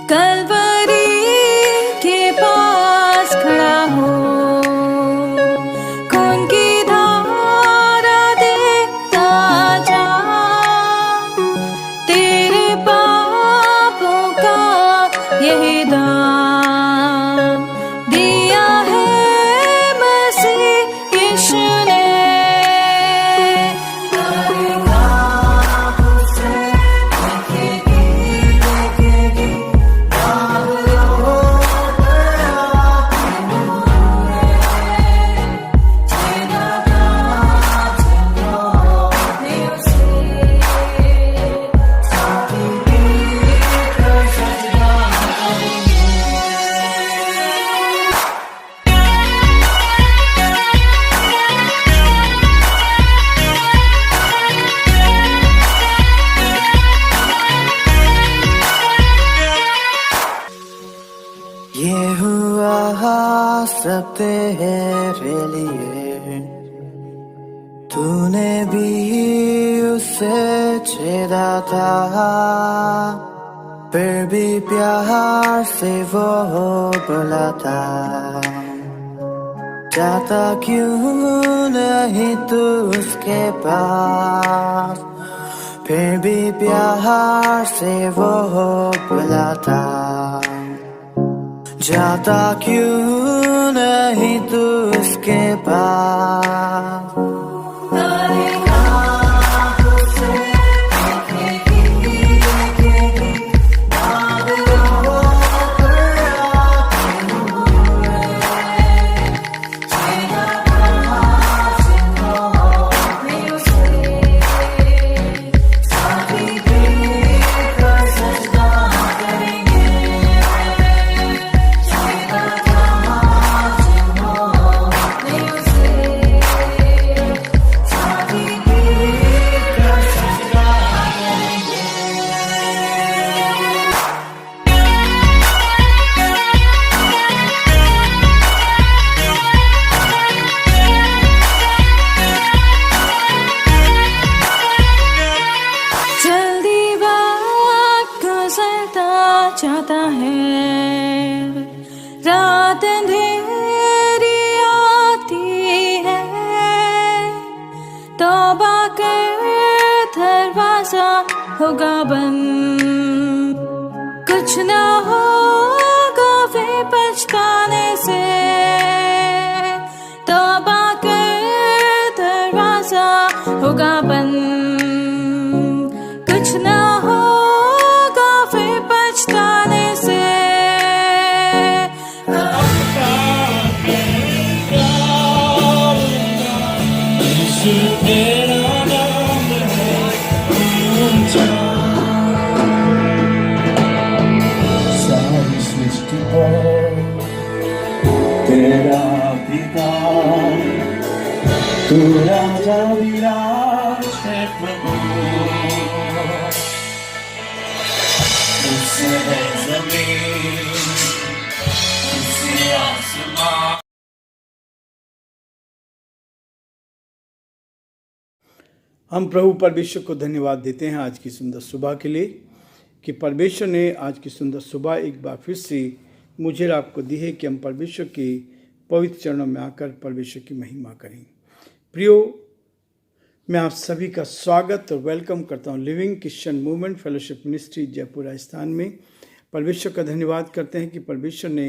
कलवरी के पास खड़ा हो, खून की धारा देखता जा, तेरे पापों का यही दाम दिया है मसीह यीशु ने। ये हुआ सब तेरे लिए, तूने भी उसे छेड़ा था, फिर भी प्यार से वो बुलाता, जाता क्यों नहीं तू उसके पास, फिर भी प्यार से वो बुलाता, जाता क्यों नहीं तू उसके पास। चाहता है, रात अंधेरी आती है, तौबा कर दरवाजा होगा बंद, कुछ ना होगा वे पछताने से, तौबा कर दरवाजा होगा बंद, कुछ ना होगा फिर पछताने से। सारी सृष्टि पर तेरा पिता, तू राजा विराज है प्रभु, उससे है जमीन, उससे आसमान। हम प्रभु परमेश्वर को धन्यवाद देते हैं आज की सुंदर सुबह के लिए, कि परमेश्वर ने आज की सुंदर सुबह एक बार फिर से मुझे और आपको दी है कि हम परमेश्वर के पवित्र चरणों में आकर परमेश्वर की महिमा करें। प्रियो, मैं आप सभी का स्वागत और वेलकम करता हूं living Christian movement fellowship ministry Jaipur Rajasthan में। परमेश्वर का धन्यवाद करते हैं कि परमेश्वर ने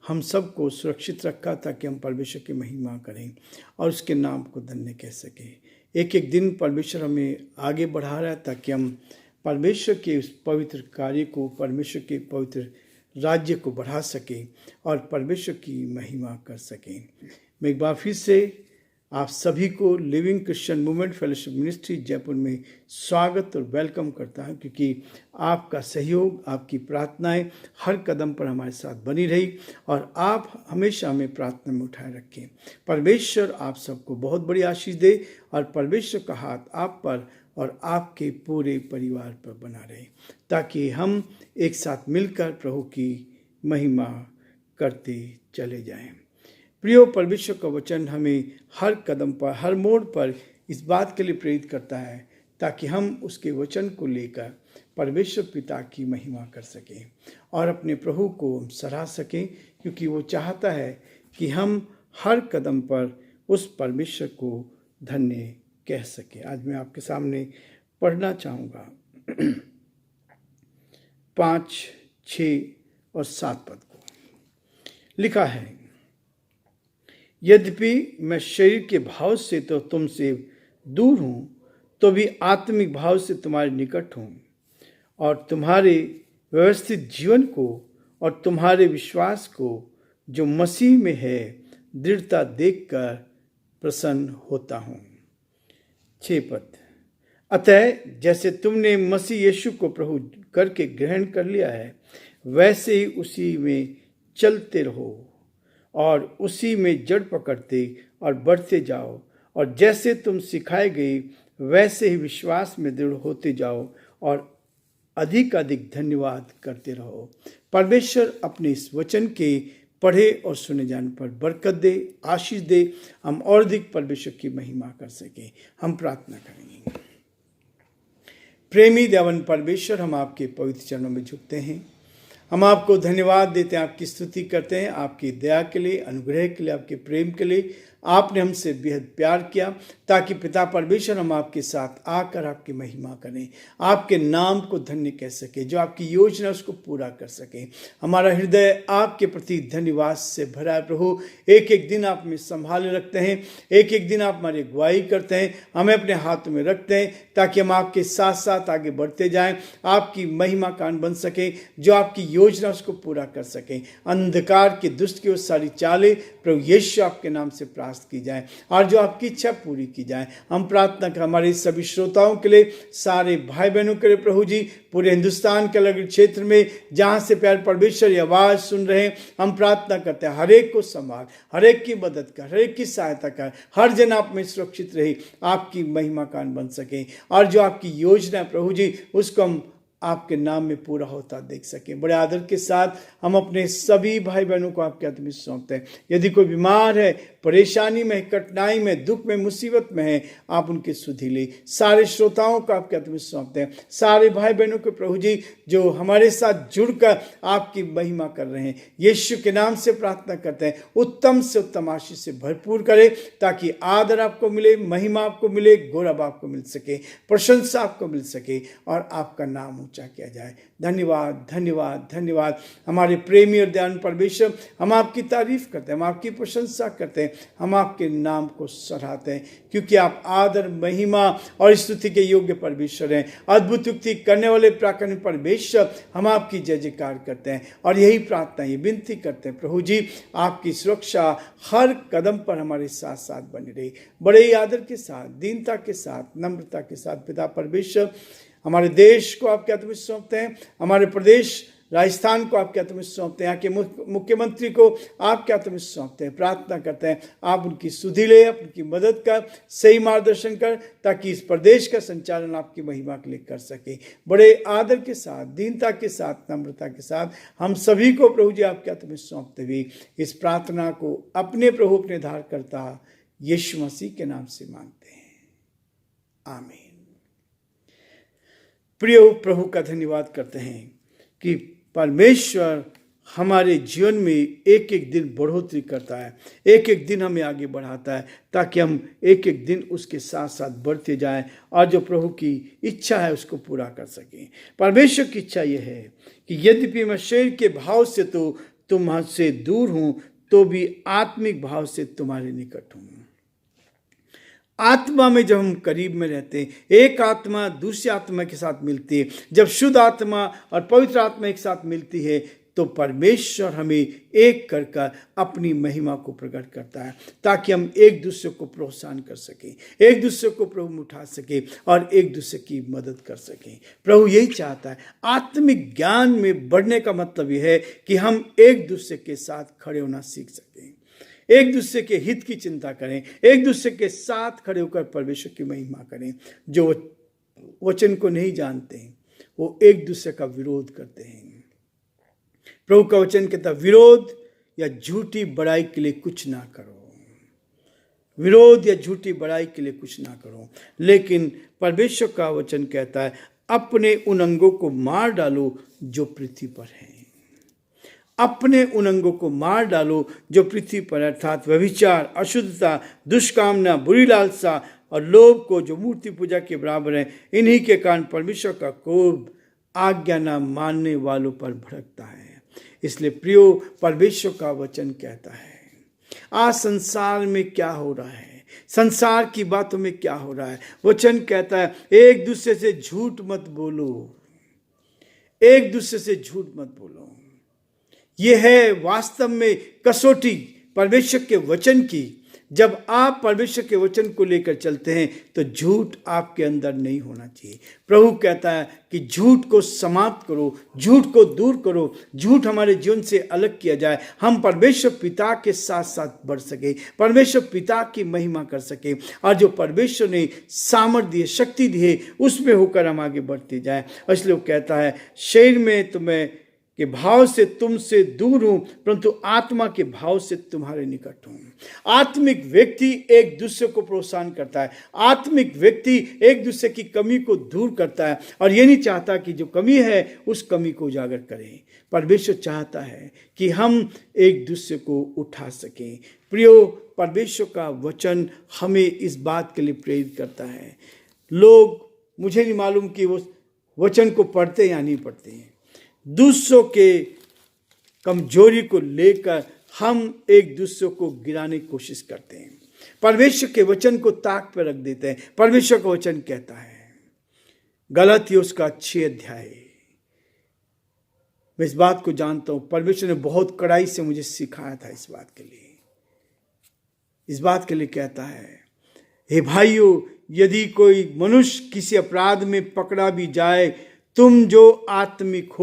हम सबको सुरक्षित रखा ताकि हम परमेश्वर की महिमा करें और उसके नाम को धन्य कह सकें। एक एक दिन परमेश्वर हमें आगे बढ़ा रहा है ताकि हम परमेश्वर के उस पवित्र कार्य को, परमेश्वर के पवित्र राज्य को बढ़ा सकें और परमेश्वर की महिमा कर सकें। मैं एक बार फिर से आप सभी को living Christian movement fellowship ministry Jaipur में स्वागत और वेलकम करता हूं, क्योंकि आपका सहयोग, आपकी प्रार्थनाएं हर कदम पर हमारे साथ बनी रही और आप हमेशा हमें प्रार्थना में उठाए रखें। परमेश्वर आप सबको बहुत बड़ी आशीष दे और परमेश्वर का हाथ आप पर और आपके पूरे परिवार पर बना रहे, ताकि हम एक साथ मिलकर प्रभु की महिमा करते चले जाएं। प्रियो, परमेश्वर का वचन हमें हर कदम पर, हर मोड़ पर इस बात के लिए प्रेरित करता है ताकि हम उसके वचन को लेकर परमेश्वर पिता की महिमा कर सकें और अपने प्रभु को हम सराह सकें, क्योंकि वो चाहता है कि हम हर कदम पर उस परमेश्वर को धन्य कह सकें। आज मैं आपके सामने पढ़ना चाहूँगा 5, 6 और 7 पद को। लिखा है, यद्यपि मैं शरीर के भाव से तो तुमसे दूर हूँ, तो भी आत्मिक भाव से तुम्हारे निकट हूँ और तुम्हारे व्यवस्थित जीवन को और तुम्हारे विश्वास को जो मसीह में है दृढ़ता देखकर प्रसन्न होता हूँ। 6 पद, अतः जैसे तुमने मसीह यीशु को प्रभु करके ग्रहण कर लिया है, वैसे ही उसी में चलते रहो और उसी में जड़ पकड़ते और बढ़ते जाओ, और जैसे तुम सिखाए गए वैसे ही विश्वास में दृढ़ होते जाओ और अधिक अधिक धन्यवाद करते रहो। परमेश्वर अपने इस वचन के पढ़े और सुने जाने पर बरकत दे, आशीष दे, हम और अधिक परमेश्वर की महिमा कर सकें। हम प्रार्थना करेंगे। प्रेमी देवन परमेश्वर, हम आपके पवित्र चरणों में झुकते हैं। हम आपको धन्यवाद देते हैं, आपकी स्तुति करते हैं, आपकी दया के लिए, अनुग्रह के लिए, आपके प्रेम के लिए। आपने हमसे बेहद प्यार किया ताकि पिता परमेश्वर हम आपके साथ आकर आपकी महिमा करें, आपके नाम को धन्य कह सके, जो आपकी योजना उसको पूरा कर सके। हमारा हृदय आपके प्रति धन्यवाद से भरा है प्रभु। एक एक दिन आप हमें संभाले रखते हैं, एक एक दिन आप हमारी अगुवाई करते हैं, हमें अपने हाथों में रखते हैं ताकि हम आपके साथ साथ आगे बढ़ते जाएं, आपकी महिमा कान बन सके, जो आपकी योजना उसको पूरा कर सकें। अंधकार की दुष्ट की वो सारी चालें प्रभु यीशु आपके नाम से की जाए और जो आपकी इच्छा पूरी की जाए। हम प्रार्थना कर हमारे सभी श्रोताओं के लिए, सारे भाई बहनों के लिए प्रभु जी, पूरे हिंदुस्तान के अलग क्षेत्र में जहां से प्यार परमेश्वर की आवाज सुन रहे हैं, हम प्रार्थना करते हैं हर एक को संभाल, हर एक की मदद कर, हर एक की सहायता कर, हर जन आप में सुरक्षित रहे, आपकी महिमा कान बन सके और जो आपकी योजना प्रभु जी उसको हम आपके नाम में पूरा होता देख सकें। बड़े आदर के साथ हम अपने सभी भाई बहनों को आपके हाथ में सौंपते हैं। यदि कोई बीमार है, परेशानी में, कठिनाई में, दुख में, मुसीबत में है, आप उनकी सुधि ले। सारे श्रोताओं को आपके हाथ में सौंपते हैं, सारे भाई बहनों को प्रभु जी जो हमारे साथ जुड़कर आपकी महिमा कर रहे हैं, यीशु के नाम से प्रार्थना करते हैं उत्तम से उत्तम आशीष से भरपूर करे, ताकि आदर आपको मिले, महिमा आपको मिले, गौरव आपको मिल सके, प्रशंसा आपको मिल सके और आपका नाम ऊंचा किया जाए। धन्यवाद, धन्यवाद, धन्यवाद। हमारे प्रेमी और दयालु परमेश्वर, हम आपकी तारीफ करते हैं, हम आपकी प्रशंसा करते हैं, हम आपके नाम को सराहते हैं, क्योंकि आप आदर, महिमा और स्तुति के योग्य परमेश्वर हैं। अद्भुत युक्ति करने वाले प्राकृतिक परमेश्वर, हम आपकी जय जयकार करते हैं और यही प्रार्थना, ये विनती करते हैं प्रभु जी, आपकी सुरक्षा हर कदम पर हमारे साथ साथ बनी रही। बड़े ही आदर के साथ, दीनता के साथ, नम्रता के साथ पिता परमेश्वर, हमारे देश को आपके हाथ में सौंपते हैं, हमारे प्रदेश राजस्थान को आपके हाथ में सौंपते हैं, यहाँ के मुख्यमंत्री को आपके हाथ में सौंपते हैं। प्रार्थना करते हैं आप उनकी सुधि ले, उनकी मदद कर, सही मार्गदर्शन कर, ताकि इस प्रदेश का संचालन आपकी महिमा के लिए कर सके। बड़े आदर के साथ, दीनता के साथ, नम्रता के साथ हम सभी को प्रभु जी आपके हाथ में सौंपते हुए इस प्रार्थना को अपने प्रभु, अपने धार करता यीशु मसीह के नाम से मांगते हैं, आमीन। प्रिय प्रभु का धन्यवाद करते हैं कि परमेश्वर हमारे जीवन में एक एक दिन बढ़ोतरी करता है, एक एक दिन हमें आगे बढ़ाता है, ताकि हम एक एक दिन उसके साथ साथ बढ़ते जाएं और जो प्रभु की इच्छा है उसको पूरा कर सकें। परमेश्वर की इच्छा यह है कि यद्यपि मैं शरीर के भाव से तो तुमसे दूर हूँ, तो भी आत्मिक भाव से तुम्हारे निकट हूँ। आत्मा में जब हम करीब में रहते हैं, एक आत्मा दूसरी आत्मा के साथ मिलती है, जब शुद्ध आत्मा और पवित्र आत्मा एक साथ मिलती है, तो परमेश्वर हमें एक कर कर अपनी महिमा को प्रकट करता है, ताकि हम एक दूसरे को प्रोत्साहन कर सकें, एक दूसरे को प्रभु में उठा सकें और एक दूसरे की मदद कर सकें। प्रभु यही चाहता है। आत्मिक ज्ञान में बढ़ने का मतलब यह है कि हम एक दूसरे के साथ खड़े होना सीख सकें, एक दूसरे के हित की चिंता करें, एक दूसरे के साथ खड़े होकर परमेश्वर की महिमा करें। जो वचन को नहीं जानते हैं वो एक दूसरे का विरोध करते हैं। प्रभु का वचन कहता, विरोध या झूठी बड़ाई के लिए कुछ ना करो। विरोध या झूठी बड़ाई के लिए कुछ ना करो, लेकिन परमेश्वर का वचन कहता है अपने उन अंगों को मार डालो जो पृथ्वी पर हैं। अपने उन अंगों को मार डालो जो पृथ्वी पर, अर्थात व्यभिचार, अशुद्धता, दुष्कामना, बुरी लालसा और लोभ को, जो मूर्ति पूजा के बराबर है। इन्हीं के कारण परमेश्वर का क्रोध आज्ञा न मानने वालों पर भड़कता है। इसलिए प्रियो, परमेश्वर का वचन कहता है आज संसार में क्या हो रहा है, संसार की बातों में क्या हो रहा है। वचन कहता है एक दूसरे से झूठ मत बोलो, एक दूसरे से झूठ मत बोलो। यह है वास्तव में कसौटी परमेश्वर के वचन की। जब आप परमेश्वर के वचन को लेकर चलते हैं तो झूठ आपके अंदर नहीं होना चाहिए। प्रभु कहता है कि झूठ को समाप्त करो, झूठ को दूर करो, झूठ हमारे जीवन से अलग किया जाए। हम परमेश्वर पिता के साथ साथ बढ़ सके, परमेश्वर पिता की महिमा कर सके, और जो परमेश्वर ने सामर्थ्य दी है, शक्ति दी है, उसमें होकर हम आगे बढ़ते जाए। इसलिए वो कहता है शरीर में तुम्हें के भाव से तुमसे दूर हूं, परंतु आत्मा के भाव से तुम्हारे निकट हूं। आत्मिक व्यक्ति एक दूसरे को प्रोत्साहन करता है, आत्मिक व्यक्ति एक दूसरे की कमी को दूर करता है और ये नहीं चाहता कि जो कमी है उस कमी को उजागर करें। परमेश्वर चाहता है कि हम एक दूसरे को उठा सकें। प्रियो, परमेश्वर का वचन हमें इस बात के लिए प्रेरित करता है। लोग, मुझे नहीं मालूम कि वो वचन को पढ़ते या नहीं पढ़ते हैं। दूसरों के कमजोरी को लेकर हम एक दूसरे को गिराने की कोशिश करते हैं, परमेश्वर के वचन को ताक पर रख देते हैं। परमेश्वर का वचन कहता है, गलातियों उसका 6 अध्याय, मैं इस बात को जानता हूं, परमेश्वर ने बहुत कड़ाई से मुझे सिखाया था इस बात के लिए। इस बात के लिए कहता है, हे भाइयों, यदि कोई मनुष्य किसी अपराध में पकड़ा भी जाए, तुम जो आत्मिक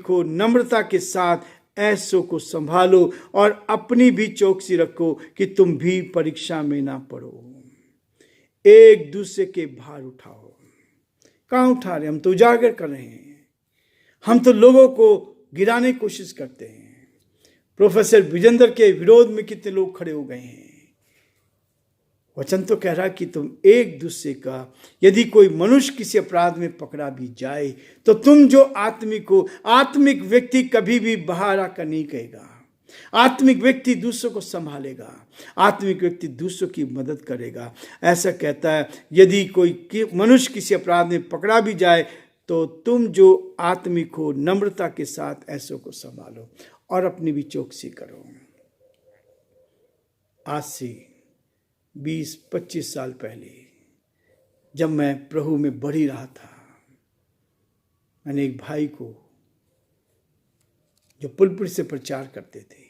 हो नम्रता के साथ ऐसों को संभालो और अपनी भी चौकसी रखो कि तुम भी परीक्षा में ना पड़ो। एक दूसरे के भार उठाओ। कहाँ उठा रहे? हम तो उजागर कर रहे हैं, हम तो लोगों को गिराने की कोशिश करते हैं। प्रोफेसर विजेंद्र के विरोध में कितने लोग खड़े हो गए हैं। वचन तो कह रहा कि तुम एक दूसरे का, यदि कोई मनुष्य किसी अपराध में पकड़ा भी जाए तो तुम जो आत्मिक हो, आत्मिक व्यक्ति कभी भी बाहर आकर नहीं कहेगा। आत्मिक व्यक्ति दूसरों को संभालेगा, आत्मिक व्यक्ति दूसरों की मदद करेगा। ऐसा कहता है, यदि कोई मनुष्य किसी अपराध में पकड़ा भी जाए तो तुम जो आत्मिक हो नम्रता के साथ ऐसों को संभालो और अपनी भी चौकसी करो। आज से 20-25 साल पहले जब मैं प्रभु में बढ़ ही रहा था, मैंने एक भाई को जो पुलपुर से प्रचार करते थे,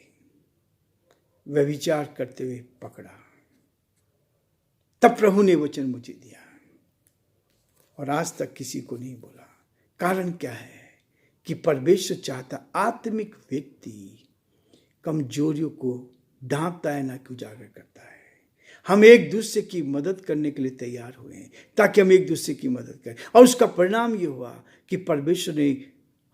व्यभिचार करते हुए पकड़ा। तब प्रभु ने वचन मुझे दिया और आज तक किसी को नहीं बोला। कारण क्या है कि परमेश्वर चाहता आत्मिक व्यक्ति कमजोरियों को ढांपता है, ना कि उजागर करता है। हम एक दूसरे की मदद करने के लिए तैयार हुए हैं ताकि हम एक दूसरे की मदद करें, और उसका परिणाम ये हुआ कि परमेश्वर ने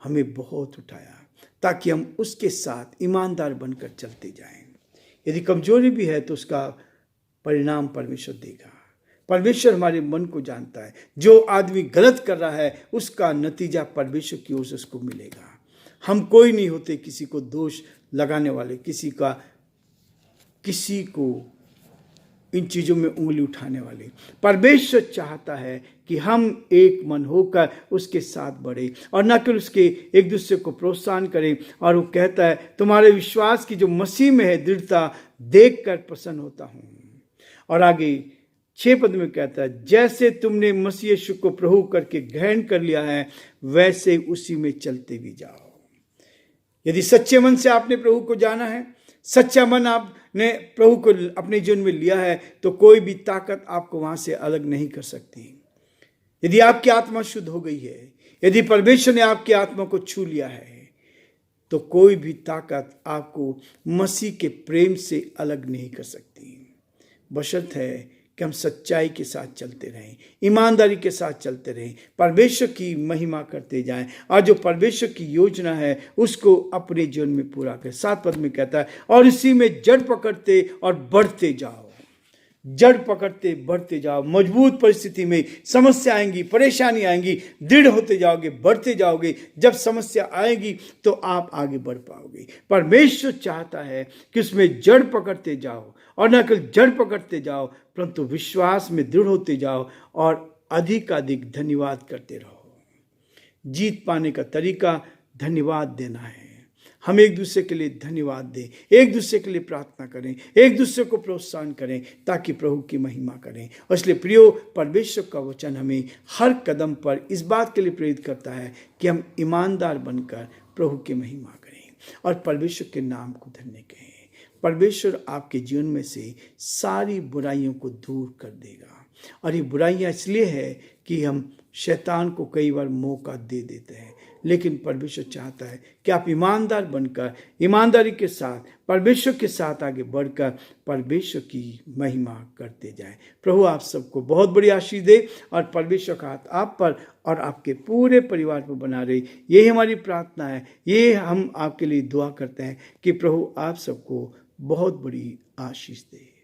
हमें बहुत उठाया ताकि हम उसके साथ ईमानदार बनकर चलते जाएं। यदि कमजोरी भी है तो उसका परिणाम परमेश्वर देगा। परमेश्वर हमारे मन को जानता है। जो आदमी गलत कर रहा है उसका नतीजा परमेश्वर की ओर से उसको मिलेगा। हम कोई नहीं होते किसी को दोष लगाने वाले, किसी को इन चीज़ों में उंगली उठाने वाले। परमेश्वर चाहता है कि हम एक मन होकर उसके साथ बढ़े और न केवल उसके एक दूसरे को प्रोत्साहन करें। और वो कहता है, तुम्हारे विश्वास की जो मसीह में है दृढ़ता देखकर प्रसन्न होता हूँ। और आगे 6 पद में कहता है, जैसे तुमने मसीह यीशु को प्रभु करके ग्रहण कर लिया है वैसे उसी में चलते भी जाओ। यदि सच्चे मन से आपने प्रभु को जाना है, सच्चा मन आपने प्रभु को अपने जीवन में लिया है, तो कोई भी ताकत आपको वहां से अलग नहीं कर सकती। यदि आपकी आत्मा शुद्ध हो गई है, यदि परमेश्वर ने आपकी आत्मा को छू लिया है, तो कोई भी ताकत आपको मसीह के प्रेम से अलग नहीं कर सकती। बशर्त है कि हम सच्चाई के साथ चलते रहें, ईमानदारी के साथ चलते रहें, परमेश्वर की महिमा करते जाएं और जो परमेश्वर की योजना है उसको अपने जीवन में पूरा करें। 7 पद में कहता है और इसी में जड़ पकड़ते और बढ़ते जाओ। जड़ पकड़ते बढ़ते जाओ। मजबूत परिस्थिति में समस्या आएंगी, परेशानी आएंगी, दृढ़ होते जाओगे, बढ़ते जाओगे। जब समस्या आएगी तो आप आगे बढ़ पाओगे। परमेश्वर चाहता है कि उसमें जड़ पकड़ते जाओ और न केवल जड़ पकड़ते जाओ परंतु विश्वास में दृढ़ होते जाओ और अधिक धन्यवाद करते रहो। जीत पाने का तरीका धन्यवाद देना है। हम एक दूसरे के लिए धन्यवाद दें, एक दूसरे के लिए प्रार्थना करें, एक दूसरे को प्रोत्साहन करें ताकि प्रभु की महिमा करें। और इसलिए प्रियो, परमेश्वर का वचन हमें हर कदम पर इस बात के लिए प्रेरित करता है कि हम ईमानदार बनकर प्रभु की महिमा करें और परमेश्वर के नाम को धन्य कहें। परमेश्वर आपके जीवन में से सारी बुराइयों को दूर कर देगा। और ये बुराइयां इसलिए है कि हम शैतान को कई बार मौका दे देते हैं, लेकिन परमेश्वर चाहता है कि आप ईमानदार बनकर, ईमानदारी के साथ, परमेश्वर के साथ आगे बढ़कर परमेश्वर की महिमा करते जाएं। प्रभु आप सबको बहुत बड़ी आशीष दे और परमेश्वर का हाथ आप पर और आपके पूरे परिवार पर बना रहे। यही हमारी प्रार्थना है, ये हम आपके लिए दुआ करते हैं कि प्रभु आप सबको बहुत बड़ी आशीष दे।